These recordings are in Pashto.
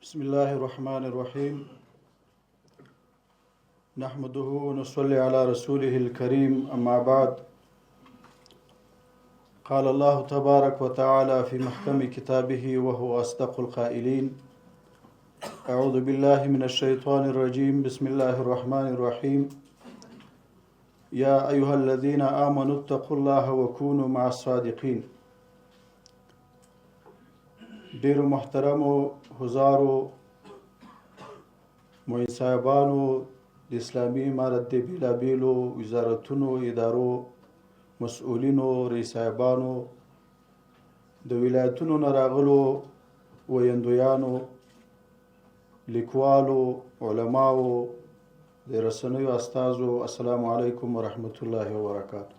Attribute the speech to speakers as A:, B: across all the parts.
A: بسم الله الرحمن الرحيم نحمده ونصلي على رسوله الكريم أما بعد قال الله تبارك وتعالى في محكم كتابه وهو أصدق القائلين أعوذ بالله من الشيطان الرجيم بسم الله الرحمن الرحيم يا أيها الذين آمنوا اتقوا الله وكونوا مع الصادقين ډیر محترمو حضارو معین صاحبانو د اسلامي امارت د بیلابیلو وزارتونو ادارو مسؤلینو رئیس صاحبانو د ولایتونو نه راغلو ویندویانو لیکوالو علماو د رسنیو استازو السلام علیکم ورحمت الله وبرکاته.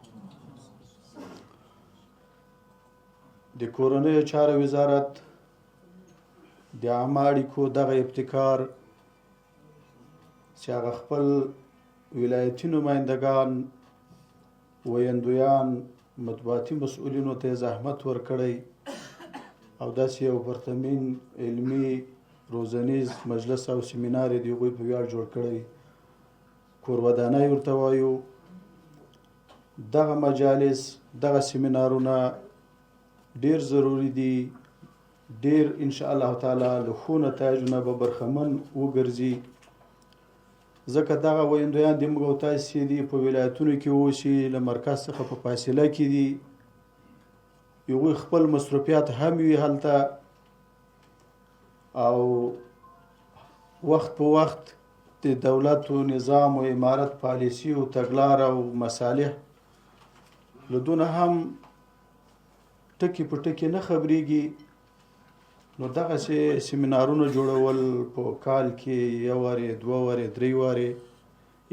A: د کورنیو چارو وزارت د عامه اړیکو دغه ابتکار چې هغه خپل ولایتي نمایندګان ویندویان مطبوعاتي مسؤلینو ته زحمت ورکړی او داسې یو پرتمین علمي روزنیز مجلس او سیمینار یې د هغوی په ویاړ جوړ کړی کورودانۍ ورته وایو. دغه مجالس دغه سیمینارونه ډیر ضروری دي، ډیر ان شاء الله تعالی له ښو نتایجو به برخمن وګرځي، ځکه دغه ویندویان د موږ او تاسې دي په ولایتونو کې اوسي، له مرکز څخه په فاصله کې دي، هغوی خپل مصروفیات هم وي هلته او وخت په وخت د دولت و نظام و امارت پالیسی و تګلاره او مصالح له دونه هم ټکي په ټکي نه خبرېږي. نو دغسې سیمینارونه جوړول په کال کې یو وارې دوه وارې درې وارې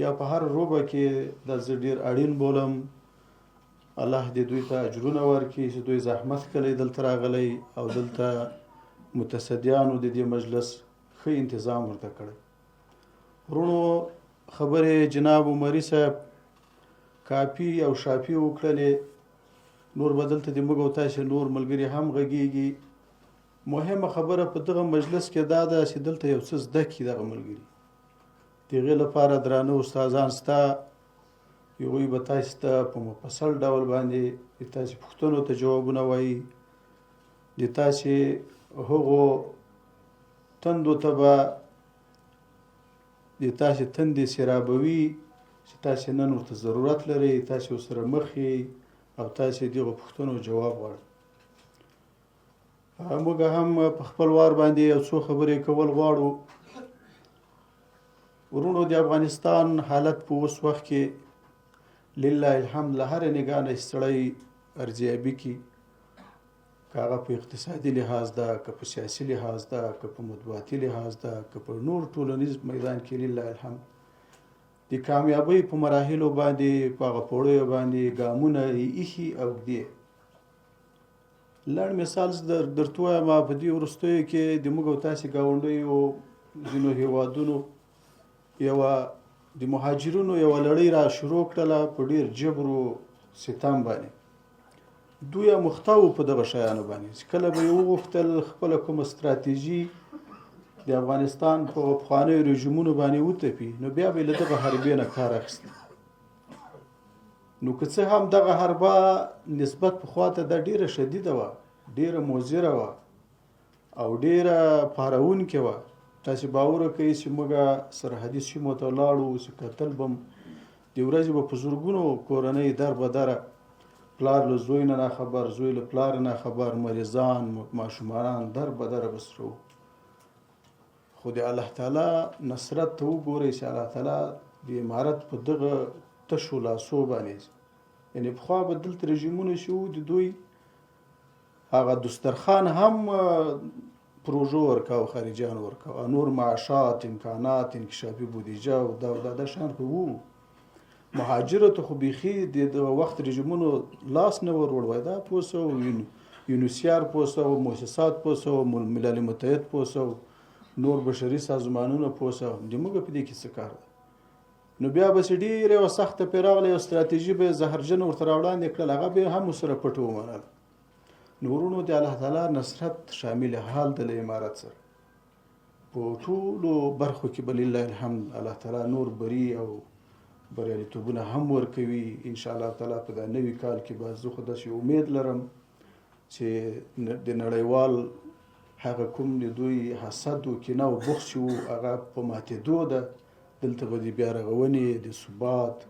A: یا په هر روبه کې دا زه ډېر اړین بولم. الله دې دوی ته اجرونه ورکړي چې دوی زحمت کړی دلته راغلی او دلته متصدیانو د دې مجلس ښه انتظام ورته کړی. ورونو خبرې جناب عمري صاحب کافي او شافي وکړلې، نور به دلته د موږ او تاسې نور ملګري هم غږېږي. مهمه خبره په دغه مجلس کې دا ده چې دلته یو څه زده کړي دغه ملګري. د هغې لپاره درانه استادان شته، هغوی به تاسې ته په مفصل ډول باندې د تاسې پوښتنو ته ځوابونه وایي، د تاسې هغو تندو ته به د تاسې تندې سیرابوي چې تاسې نن ورته ضرورت لرئ، تاسې ورسره مخ یې او تاسې دغو پوښتنو جواب غواړئ. موږ هم په خپل وار باندې یو څو خبرې کول غواړو. ورونو د افغانستان حالت په اوس وخت کې لله الحمد له هرې نګاه نه سړی ارزیابي کړي، که هغه په اقتصادي لحاظ ده، که په سیاسي لحاظ ده، که په مطبوعاتي لحاظ ده، که په نور ټولنیز میدان کې لله الحمد د کامیابۍ په مراحلو باندې په هغه پوړیو باندې ګامونه یې ایښي او ږدي. لنډ مثال درته وایم، په دې وروستیو کې د موږ او تاسې ګاونډیو ځینو هیوادونو یوه د مهاجرینو یوه لړۍ را شروع کړله په ډېر جبر و ستم باندې. دوی مخته وو په دغه شیانو باندې چې کله به یې وغوښتل خپله کومه ستراتیژي د افغانستان په پخوانیو رژیمونو باندې وتپي، نو بیا به یې له دغه حربې نه کار اخیست. نو که څه هم دغه حربه نسبت پخوا ته دا ډیره شدیده وه، ډیره مضره وه او ډیره پارونکې وه. تاسې باور وکئ چې موږ سرحدي سیمو ته ولاړو چې کتل به م د ورځې به په زرګونو کورنۍ در به دره، پلار له زوی نه ناخبر، زوی له پلار نه خبر، مریضان ماشومان در به دره به سره وو. خو د الله تعالی نصرت ته وګورئ چې الله تعالی د امارت په دغه تشو لاسو باندې، یعنې پخوا به دلته رژیمونه چې وو د دوی هغه دسترخوان هم پروژو ورکاو، خارجیانو ورکاو، نور معاشات، امکانات، انکشافي بودیجه او دا شیان خو وو. مهاجرو ته خو بیخي د وخت رژیمونو لاس نه ور وړوی. دا پوسه و یونیسیار پوسه و مؤسسات پوسه و ملل متحد پوسه و نور بشري سازمانونه پوسه، د موږ په دې کې څه کار ده؟ نو بیا به چې ډېره یوه سخته پرې راغله، یو ستراتیژي به یې زهرجنه ورته راوړاندې کړل، هغه به یې هم ورسره پټه ومنله. نو ورونو د الله تعالی نصرت شامل حال د له امارت سره په ټولو برخو کې به لله الحمد الله تعالی نور بری او بریالیتوبونه هم ورکوي انشاءالله تعالی. په دا نوي کال کې به زه خو داسې امید لرم چې د نړیوال هغه کوم د دوی حسد و کینه او بغض و هغه په ماتېدو ده. دلته به د بیا رغونې د ثبات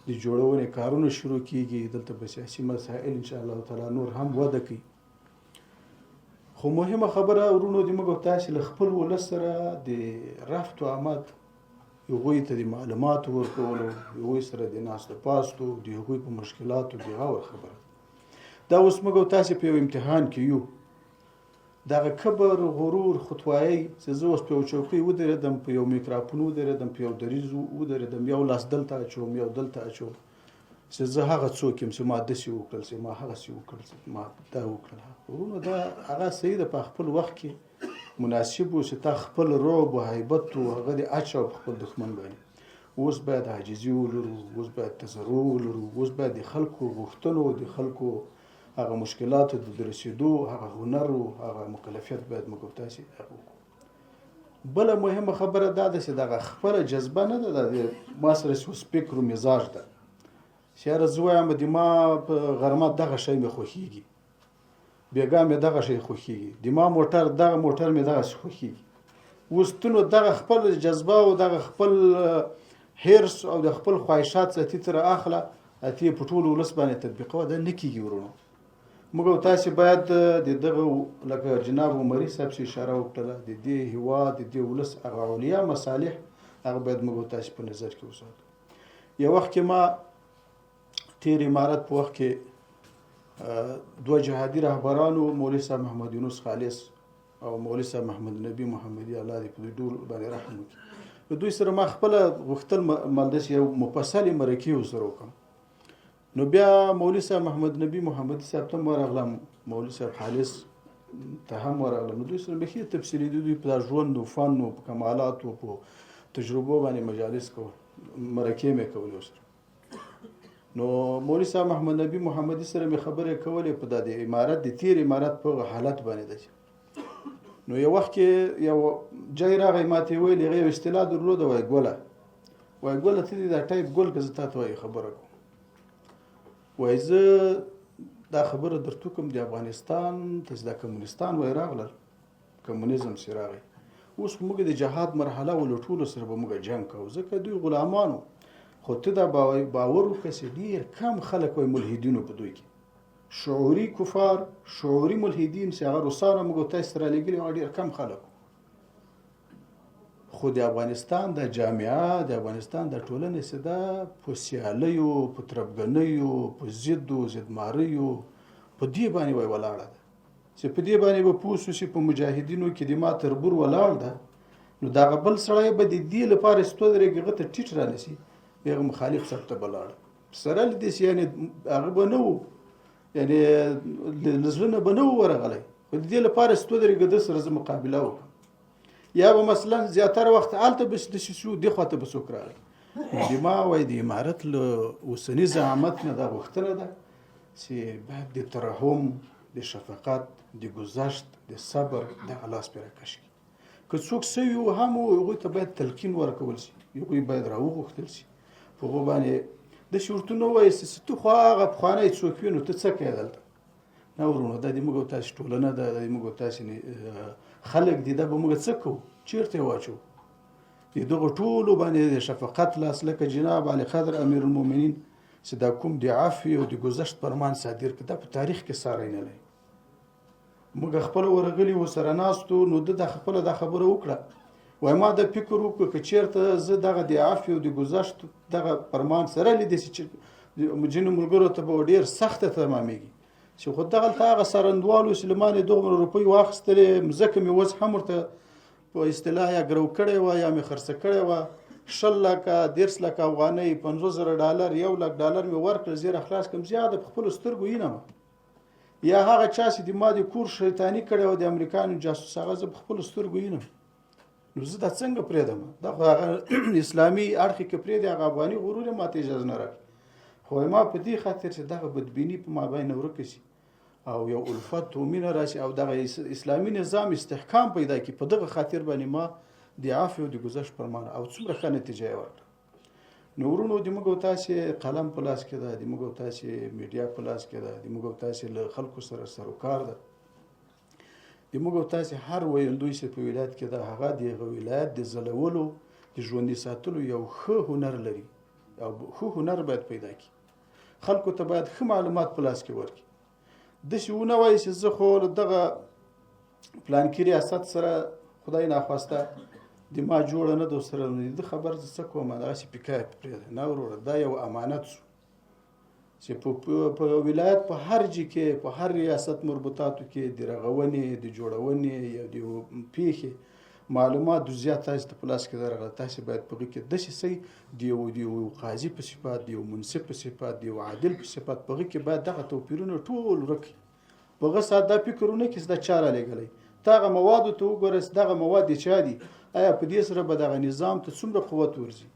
A: د جوړونې کارونه شروع کیږي. دلته به سیاسي مسایل انشاءالله تعالی نور هم وده کوي. خو مهمه خبره ورونو د موږ او تاسې له خپل ولس سره د رفت و آمد، هغوی ته د معلوماتو ورکولو، هغوی سره د ناستو پاستو، د هغوی په مشکلاتو د غور خبره. دا اوس موږ او تاسې په یو امتحان کې یو. دغه کبر، غرور، خطوایي چې زه اوس په یو چوکۍ ودرېدم، په یو میکروفون ودرېدم، په یو دریځ ودرېدم، یو لاس دلته اچوم یو دلته اچوم چې زه هغه څوک یم چې ما داسې وکړل، چې ما هغسې وکړل، چې ما دا وکړل. ورونو دا هغه صحیح ده، په خپل وخت کې مناسب و چې تا خپل رعب و هیبت و هغه دې اچوه په خپل دښمن باندې. اوس باید عاجزي ولرو، اوس باید تضرع ولرو، اوس باید د خلکو غوښتنو، د خلکو هغه مشکلاتو د رسېدو هغه هنر و هغه مکلفیت باید موږ او تاسې هغه وکړو. بله مهمه خبره دا ده چې دغه خپله جذبه نه ده، د ما سره چې اوس فکر و مزاج ده چې یاره زه وایم د ما په غرمه دغه شی مې خوښېږي، بېګا مې دغه شی خوښېږي، د ما موټر دغه موټر مې دغسې خوښېږي. اوس ته نو دغه خپل جذبه او دغه خپل حرص او د خپل خواهشات څخه ته رااخله، ته یې په ټول ولس باندې تطبیقوه. دا نه کېږي ورونو. موږ او تاسې باید د دغه لکه جناب عمري صاحب چې اشاره وکړله، د دې هېواد د دې ولس هغه علیا مصالح هغه باید موږ او تاسې په نظر کې وساتو. یو وخت کې ما تیر امارت په وخت کې دوه جهادي رهبرانو، مولوي صاحب محمد یونس خالص او مولوي صاحب محمد نبي محمدي، الله دې په دوی ډول باندې رحم وکړي، له دوی سره ما خپله غوښتل مالداسې یو مفصلې مرکې ورسره وکړم. نو بیا مولوي صاحب محمد نبي محمدي صاحب ته هم ورغلم، مولوي صاحب خالص ته هم ورغلم. نو دوی سره بیخي تفصیلي دوی په ژوند و فن و په کمالاتو په تجربو باندې مجالس کول، مرکې مې کولې ورسره. نو مولوي صاحب محمد نبي محمدي سره مې خبرې کولې په د امارت د تیر امارت په حالت باندې ده. نو یو وخت کې یو جای راغی ما ته یې ویل، هغې یو اصطلاح درلوده، وایي ګوله، وایي ګوله ته دې دا ټایپ ګل که زه تا ته وایي خبره کوم، وایي زه دا خبره درته کوم د افغانستان ته چې دا کمونستان وایي راغلل، کمونیزم چې راغی، اوس موږ د جهاد مرحله و، له ټولو سره به موږ جنګ کوو ځکه دوی غلامانو. خو ته دا باور وکړه چې ډېر کم خلک وایي ملحدینو په دوی کې شعوري کفار، شعوري ملحدین چې هغه روسانو موږ تاسې سره رالیږلي هغه ډېر کم خلک. خو د افغانستان د جامعه، د افغانستان د ټولنې چې دا په سیالیو، په تربګنیو، په ضد و ضدماریو په دې باندې وایي ولاړه ده، چې په دې باندې به پوه شو چې په مجاهدینو کې د ما تربور ولاړ ده. نو دغه بل سړی به د دې لپاره چې تو درېږي هغه ته ټیټ رانیسي، هغه مخالف صف ته به لاړ سره له دې چې یعنې هغه به نه و، یعنې له زړه نه به نه و ورغلی، خو د دې لپاره چې تو درېږي ده سره زه مقابله وکړم. یا به مثلا زیاتره وخت هلته به داسې شو، دې خوا ته به څوک راغی. د ما وایي د امارت له اوسني زعامت نه دا غوښتنه ده چې باید د ترحم، د شفقت، د ګذشت، د صبر دغه لاس پرې راکش کړي. که څوک سوي و هم و، هغوی ته باید تلقین ورکول شي، هغوی باید راوغوښتل شي، په هغو باندې داسې ورته نه ووایي چې ته خو هغه پخوانی څوک وي نو ته څه کوې دلته. نه ورونو، دا د موږ او تاسې ټولنه ده، دا د موږ او تاسې خلک دي، دا به موږ څه کوو، چېرته یې واچوو. د دغو ټولو باندې د شفقت لاس لکه جناب علي قدر امیر المؤمنین چې دا کوم د عفو او د ګذشت فرمان صادر کړ، دا په تاریخ کې ساری نه لري. موږ خپله ورغلي ورسره ناستو، نو ده د خپله دا خبره وکړه، وایي ما دا فکر وکړ که چېرته زه دغه د عفو او د ګذشت دغه فرمان سره لیدی چې ځینو ملګرو ته به ډېر سخته تمامېږي، چې خو دغلته هغه څرنګوالو چې له ما نه دومره روپۍ واخیستلې، مځکه مې اوس هم ورته په اصطلاح یا ګرو کړې وه یا مې خرڅه کړې وه، 20 لکه 30 لکه افغانۍ، 50,000 ډالر، 1 لک ډالر مې ورکړل، زیره خلاص کړم، زیاده په خپلو سترګو وینم. یا هغه چا چې د ما د کور شیطاني کړې وه، د امریکایانو جاسوس، هغه زه په خپلو سترګو وینم. نو زه دا څنګه پرېږدم؟ دا خو هغه اسلامي اړخ کې پرېږدي، هغه افغاني غرور یې ماته اجازه نه راکړي. خو ما په دې خاطر چې دغه بدبیني په ما باندې ورکه شي، او یو الفت او مینه راشي او دغه اسلامي نظام استحکام پیدا کړي. په دغه خاطر باندې ما د عفو د گذشت پرمانه او څومره ښه نتیجه یې ورکړه. نو ورونو د موږ او تاسې قلم په لاس کې ده، د موږ او تاسې میډیا په لاس کې ده، د موږ او تاسې له خلکو سره سروکار ده، د موږ او تاسې هر ویندوی چې په ولایت کې ده هغه د هغه ولایت د ځلولو د ژوندي ساتلو یو ښه هنر لري او ښه هنر باید پیدا کړي. خلکو ته باید ښه معلومات په لاس کې ورکړي. داسې ونه وایي چې زه خو دغه پلانکي ریاست سره خدای ناخواسته د ما جوړه نه ده سره د خبر زه څه کوم دغسې پیکای پرېږده. نه وروره دا یو امانت شو چې په ولایت په هر جي کې په هر ریاست مربوطاتو کې د رغونې د جوړونې یا د پیښې معلومات زیات تاسو ته په لاس کې درغله. تاسو باید په هغې کې داسې شی د یو قاضي په صفت، د یو منصف په صفت، د یو عادل په صفت په هغې کې باید دغه توپیرونه ټول ورک کړي. په هغه ساعت دا فکر ونه کړي چې دا چا رالیږلی. ته هغه موادو ته وګوره چې دغه مواد د چا دي، آیا په دې سره به دغه نظام ته څومره قوت ورځي،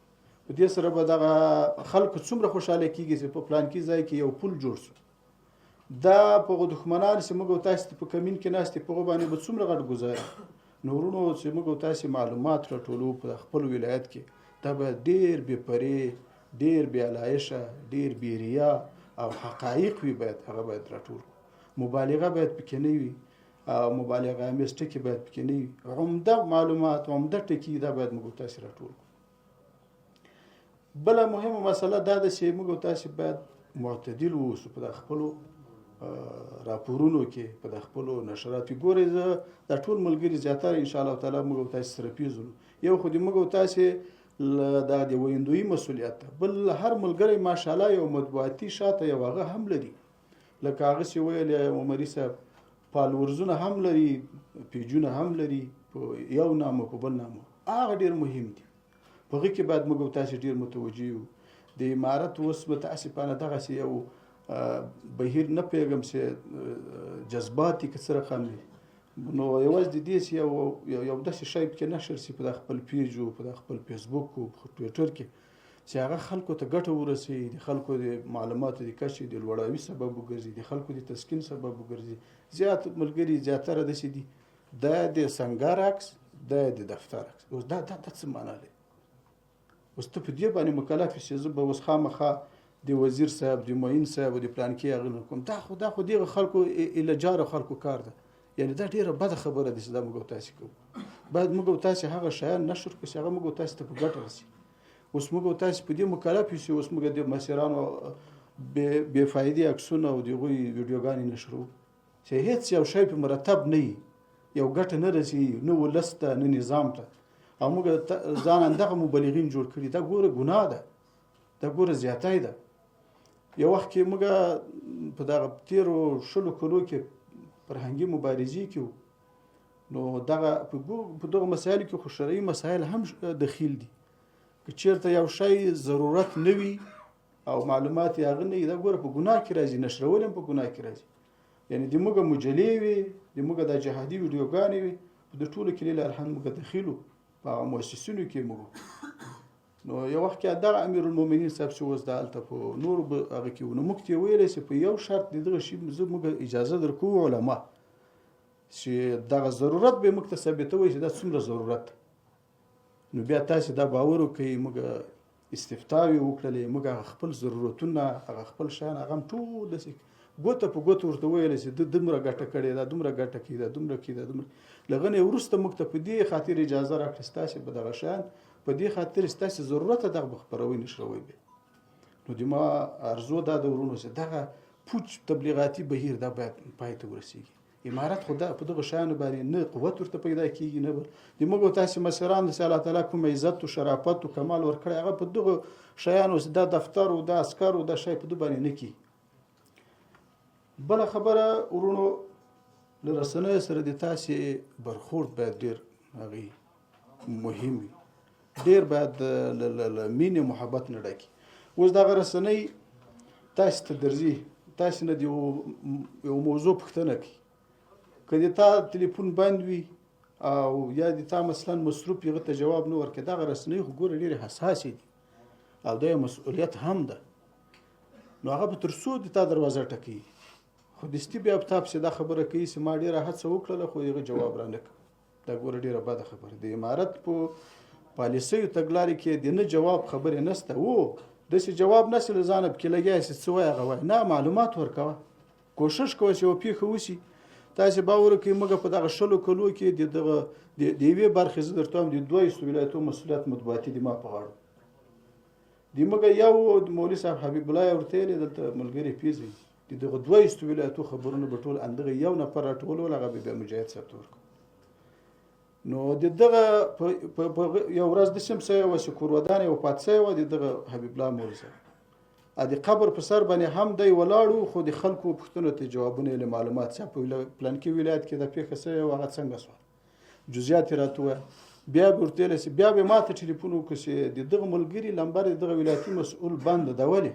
A: په دې سره به دغه خلکو څومره خوشحاله کېږي چې په پلانکي ځای کې یو پل جوړ شو. دا په هغو دښمنانو چې موږ او تاسې په کمین کې ناست په هغو باندې به څومره غټ ګزاري. نو ورونو چې موږ او تاسې معلومات راټولو په خپل ولایت کې دا باید ډېر بې پرې، ډېر بې علایشه، ډېر بې ریا او حقایق وي، باید هغه باید راټول کړو. مبالغه باید پکې نه وي او مبالغه امیز ټکي باید پکې نه وي. عمده معلومات، عمده ټکي دا باید موږ او تاسې راټول کړو. بله مهمه مسله دا ده چې موږ او تاسې باید معتدل واوسو په خپلو راپورونو کې، په خپلو نشراتو. ګورئ زه دا ټول ملګري زیاتره انشاءالله تعالی موږ او تاسې سره پیژنو. یو خو د موږ او تاسې دا د ویندویي مسؤلیت ده، بل هر ملګری ماشاءالله یو مطبوعاتي شاته یو هغه هم لري، لکه هغه چې ویل عمري صاحب فالورزونه هم لري، پیجونه هم لري، په یو نامه په بل نامه. هغه ډېر مهم دي، په هغې کې باید موږ او تاسې ډېر متوجه یو. د امارت اوس متاسفانه دغسې یو بهیر نه پوهېږم چې جذبات یې که څه رقم دي. نو یوازې د دې چې یو داسې شی پکې نشر شي په خپل پیج او په خپل فیسبوک او په ټویټر کې چې هغه خلکو ته ګټه ورسوي، د خلکو د معلوماتو د کچې د لوړاوي سبب وګرځي، د خلکو د تسکین سبب وګرځي. زیات ملګري زیاتره داسې دي دا د سنګر عکس، دا د دفتر عکس. اوس دا څه معنا لري؟ اوس ته په دې باندې مکلف یې چې زه به اوس خامخا د وزیر صاحب، د معین صاحب او د پلانکي هغه نه کوم. دا خو دغه خلکو الجاره خلکو کار ده. یعنی دا ډېره بده خبره ده چې دا موږ او تاسې کوو. باید موږ او تاسې هغه شیان نشر کړو چې هغه موږ او تاسې ته په ګټه رسي. اوس موږ او تاسې په دې مکلف یو چې اوس موږ د مسیرانو بې فایدې عکسونه او د هغوی ویډیوګانې نشروو چې هېڅ یو شی په مرتب نه وي، یو ګټه نه رسي، نه ولس ته نه نظام ته، او موږ ځان همدغه مبلغین جوړ کړي. دا ګوره ګناه ده، دا ګوره زیاتی ده. یو وخت کې موږ په دغه تېرو 20 کلو کې فرهنګي مبارزې کې وو، نو دغه په دغه مسایلو کې خو شرعي مسایل هم دخیل دي. که چېرته یو شی ضرورت نه وي او معلومات یې هغه نه وي، دا ګوره په ګناه کې راځي، نشرول هم په ګناه کې راځي. یعنې د موږ مجلې وي، د موږ د جهادي ویډیوګانې وي، په دې ټولو کې لیل الحمد موږ دخیل وو، په هغه مؤسسینو کې موږ. نو یو وخت کې دغه امیر المؤمنین صاحب چې اوس دلته په نورو هغه کې وو، نو موږ ته یې ویلی چې په یو شرط د دغه شي زه موږ اجازه درکوو علما چې دغه ضرورت به موږ ته ثابتوي چې دا څومره ضرورت. نو بیا تاسې دا باور وکړئ، موږ استفتاوې وکړلې، موږ هغه خپل ضرورتونه، هغه خپل شیان هغه هم ټول داسې ګوته په ګوته ورته ویلی چې ده دومره ګټه کړې ده، دومره ګټه کړې ده، دومره کړې ده، دومره. له هغه نه وروسته موږ ته په دې خاطر اجازه راکړه چې تاسې به دغه شیان په دې خاطر چې تاسې ضرورت دغه به خپروئ نشروئ بیا. نو د ما ارزو دا د ورونو چې دغه پوچ تبلیغاتي بهیر دا باید پای ته ورسېږي. امارت خو په دغه شیانو باندې نه قوت ورته پیدا کېږي، نه بل د موږ او تاسې مشرانو چې الله تعالی کوم عزت او شرافت او کمال ورکړی هغه په دغه شیانو چې دا دفتر او دا عسکر او دا شی په دې باندې نه کېږي. بله خبره ورونو، له رسنیو سره د تاسې برخورد باید ډېر هغې مهم وي، ډېر باید له مینې محبت نه ډکي. اوس دغه رسنۍ تاسې ته درځي، تاسې نه د یو موضوع پوښتنه کوي، که د تا تلیفون بند وي او یا د تا مثلا مصروف هغه ته جواب نه ورکړي، دغه رسنۍ خو ګوره ډېرې حساسې دي او دا یو مسؤلیت هم ده. نو هغه به تر څو د تا دروازه ټکوي، خو خودستي بیا په تاسو دا خبره کوي چې ما ډیره هڅه وکړله خو هغه جواب را نه کړ. دا ګوره ډیره بده خبره د امارت په پالیسیو تګلارې کې د نه جواب خبرې نشته. و داسې جواب نشي له ځانه پکې لګیا چې څه وایي هغه وایي. نه، معلومات ورکوه، کوشش کوه چې یوه پیښه وشي. تاسې باور وکړئ موږ په دغه 20 کلو کې د یوې برخې زه درته وایم د 2 ولایتو مسؤلیت مطبوعاتي د ما په غاړه د موږ یو د مولوي صاحب حبیب الله ورته ویلې دلته ملګري پیژني د دغه 2 ولایتو خبرونه به ټول اندغه یو نفر راټولول هغه به بیا مجاهد صاحب ته ورکړو. نو د دغه یو ورځ د شمسه یوه چې کورودانې وفات شوی وه د دغه حبیب الله مولوي صاحب د قبر په سر باندې هم دی ولاړ خو د خلکو پوښتنو ته جوابونه یې له معلومات څخه په پلانکي ولایت کې د پیښه شوې وه هغه څنګه شوه جزئیات یې راته ووایه. بیا به ورته ویلی چې بیا به ما ته ټلیفون وکړو چې د دغه ملګري لمبر د دغه ولایتي مسؤل بنده ده ولې.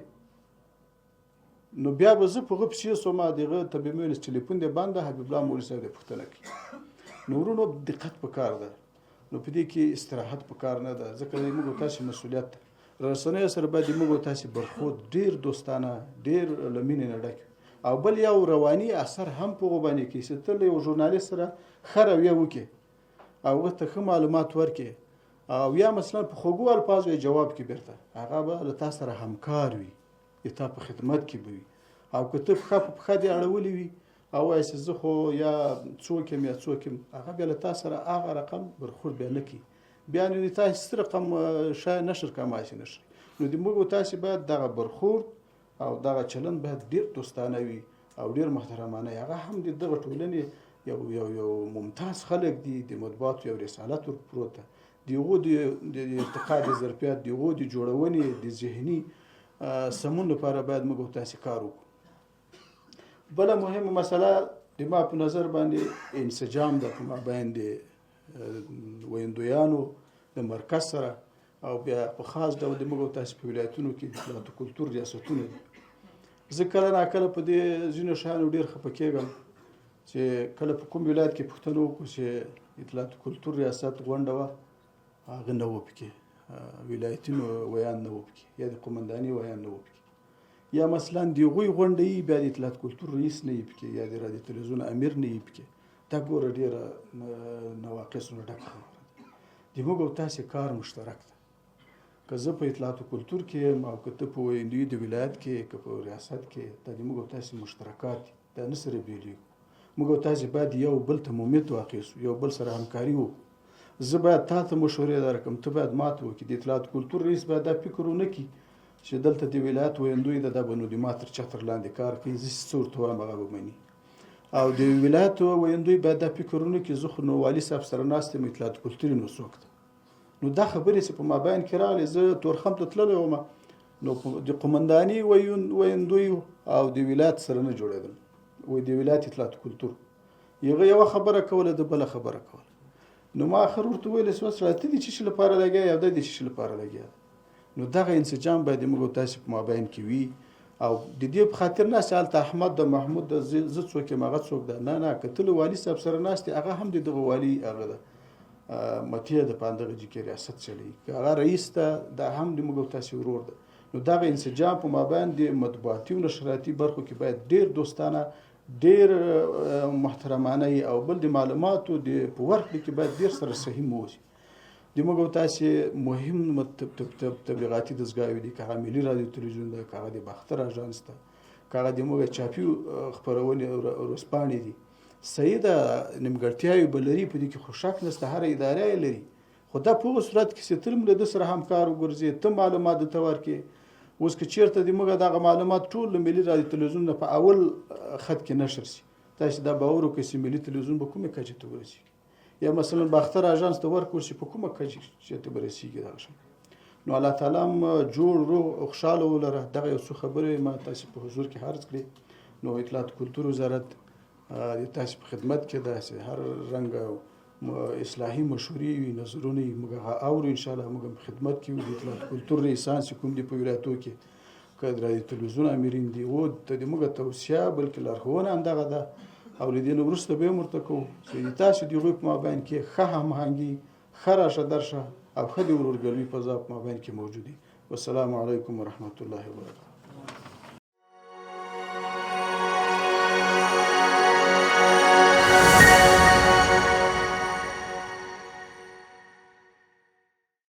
A: نو بیا به زه په هغه پسې شوم دغه ته به مې ویل چې ټلیفون دې بند ده حبیب الله مولوي صاحب دې پوښتنه کوي. نو ورونو دقت پکار ده. نو په دې کې استراحت پکار نه ده ځکه موږ تاسو مسؤلیت ده. رسنیو سره باید موږ تاسو برخود ډیر دوستانه ډیر له مینې نه ډک او بل یو رواني اثر هم په هغو باندې کوي چې ته له یو ژورنالست سره ښه رویه وکړې او هغه ته ښه معلومات ورکړې او یا مثلا په خوږو الفاظو یې جواب کړي بیرته هغه به له تا سره همکار وي د تا په خدمت کې به وي. او که ته پښه په پښه دې اړولې وي او وایي چې زه خو یا څوک یم یا څوک یم هغه بیا له تا سره هغه رقم برخورد بیا نه کوي. بیا نو د تاسو رقم شاید نشر کمای شي نشر. نو د موږ تاسو باید دغه برخورد او دغه چلند باید ډیر دوستانه وي او ډیر محترمانه. هغه هم د دغه ټولنې یو ممتاز خلک دي د مطبوعاتو یو رسالت ور پروت ده دغه د ارتقا د ظرفیت دغه د جوړونې د ذهني سمون لپاره باید موږ تاسو کار وکړو. بل مهمه مسله د ما په نظر باندې انسجام د په مابین د ویندویانو د مرکز سره او بیا په خاص ډول د موږ تاسو په ولایتونو کې د اطلاعات او کلتور ریاستونه دي. زه کله ناکله په دې ځینو شیانو ډېر خفه کېږم چې کله په کوم ولایت کې پوښتنه وکړو چې اطلاعات او کلتور ریاست غونډه وه هغه نه وه پکې ولایتونو ویان نه وه پکې یا د قومنداني ویان نه وه پکې یا مثلا د هغوی غونډه یي بیا د اطلاعات کلتور رئیس نه یي پکې یا د رادیو تلویزیون امیر نه یي پکې. دا ګوره ډېره نواقصونه ډکه خبره ده. د موږ او تاسې کار مشترک ده. که زه په اطلاعات کلتور کې یم او که ته په ویندوی د ولایت کې که په ریاست کې دا د موږ او تاسې مشترکات دي. دا نه سره بېلېږو. موږ او تاسې باید یو بل ته مومید واقع سو یو بل سره همکاري وکړو. زه باید تا ته مشورې درکړم ته باید ما ته وکړې. د اطلاعات کلتور رئیس باید دا فکر ونه کړي چې دلته د ولایت ویندوی ده دا به نو د ما تر چتر لاندې کار کوي زه څه ورته وایم هغه به مني. او د ولایت ویندوی باید دا فکر ونه کړي زه خو نو والي صاحب سره ناست یم اطلاعات کلتور نو څوک ده. نو دا خبرې چې په مابین کې راغلې زه تورخم ته تللی وم نو د قومنداني ویندوی او د ولایت سره نه جوړېدم وایي د ولایت اطلاعات کلتور هغه یوه خبره کوله د بله خبره کوله. نو ما اخر ورته ویل چې وس ته دې څه شي لپاره لګیا یا دی دې څه شي لپاره لګیا. نو دغه انسجام باید موږ تاسو په مابین کې وي او د دې په خاطر نه چې هلته احمد د محمود د زه څوک یم هغه څوک ده نه نه که ته له والي صاحب سره ناست یې هغه هم د دغه والي هغه ده متیه د په اندغه جي کې ریاست چلی که هغه رئیس ته دا هم د موږ تاسو ورور ده. نو دغه انسجام په مابین د مطبوعاتي او نشراتي برخو کې باید ډیر دوستانه ډیر محترمانه او بل د معلوماتو د په ورکړه کې باید ډیر سره صحیح موسی. د موږ تاسو مهم تبلیغاتي دستګاوې دي که هغه ملي رادیو تلویزیون ده که هغه د باختر اژانس ده که هغه د موږ چاپي خپرونې ورځپاڼې دي صحیح ده نیمګړتیاوې به لري په دې کې خو شک نشته هره اداره یې لري خو دا په هغه صورت کې چې ته له ده سره همکار وګرځې ته معلومات درته ورکړې. اوس که چېرته د موږ دغه معلومات ټول له ملي رادیو تلویزیون نه په اول خط کې نشر شي تاسو دا باور وکړئ چې ملي تلویزیون به کومې کچې ته ورسېږي یا مثلا باختر اژانس ته ورکړل شي په کومه کچې ته به رسېږي دغه شی. نو الله تعالی م جوړ روغ او خوشحاله ولره. دغه یو څو خبرې ما تاسو په حضور کې عرض کړې. نو اطلاعات کلتور وزارت د تاسو په خدمت کې ده چې هر رنګ اصلاحي مشورې وي نظرونه یې موږ اورو ان شاء الله موږ په خدمت کې یو. د اطلاعات کلتور رئیسان چې کوم دي په ولایتو کې که د رادیو تلویزیون امیرین دي و ته د موږ توصیه بلکې لارښوونه همدغه ده او له دې نه وروسته به یې هم ورته کوو چې تاسو د هغوی په مابین کې ښه هماهنګي ښه راشه درشه او ښه د ورورګلوي فضا په مابین کې موجود وي. والسلام علیکم ورحمة الله وبرکاته.